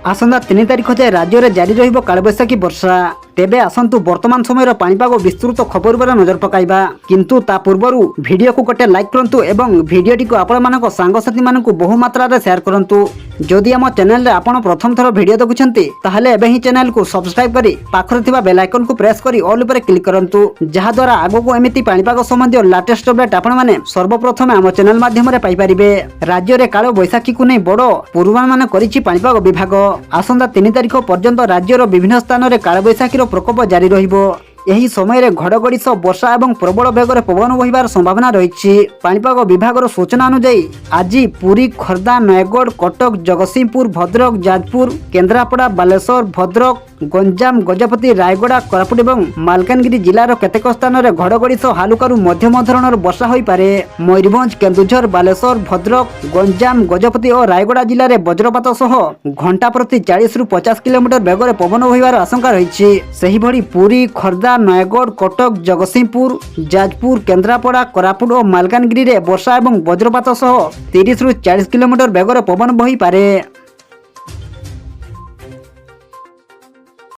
आसंता 3 तारिख जाए राज्य में जारी रहिबो कालबैशाखी वर्षा। तेबे आसंतु वर्तमान समय पाणीपाग विस्तृत खबर पर नजर पकाइबा, किंतु ता पूर्वरु वीडियो को गोटे लाइक करंतु एवं वीडियोटी को आपण मानक सांगसाथी मानकु बहु मात्रा रे शेयर करंतु। जदि आम चैनल रे आपण प्रथम थर वीडियो देखुछंती ताहले एबे ही चैनल को सब्सक्राइब करी पाखरे थिबा बेल आइकन को प्रेस करी ऑल पर क्लिक करंतु, जहा द्वारा आगो को एमिति पाणीपाग संबंधी लेटेस्ट अपडेट आपण माने सर्वप्रथम आम चैनल माध्यम रे पाई परिबे। राज्य रे काल बैशाखी को नै बड़ पूर्वानुमान करिछि पाणीपाग विभाग। आसंता 3 तारिख पर्यंत राज्यर विभिन्न स्थान रे काल बैशाखी प्रकोप जारी रहिबो। यही समय घड़घड़ी सह वर्षा एवं प्रबल बेगर पवन बहिबार संभावना रही। पाणीपाग विभाग सूचना अनुसार आज पुरी, खोर्धा, नयगढ़, कटक, जगतसिंहपुर, भद्रक, जाजपुर, केन्द्रापड़ा, बालेश्वर, भद्रक, गंजाम, गजपति, रायगड़ा, कोरापुट एवं मालकानगिरी जिलार केतेक स्थान में घड़घड़ी सह हालुकारू मध्यम धरणर वर्षा होई पारे। मयूरभंज, केन्दुझर, बालेश्वर, भद्रक, गंजाम, गजपति और रायगड़ा जिले में वज्रपात सह घंटा प्रति 40 ରୁ 50 किलोमीटर बेगर पवन बहिबार आशंका रही। पुरी, खोर्धा, नयगढ़, कटक, जगतसिंहपुर, जाजपुर, केन्द्रापड़ा, कोरापुट और मालकानगिरी में वर्षा और वज्रपात सह 30 ରୁ 40 किलोमीटर बेगर पवन बही पारे।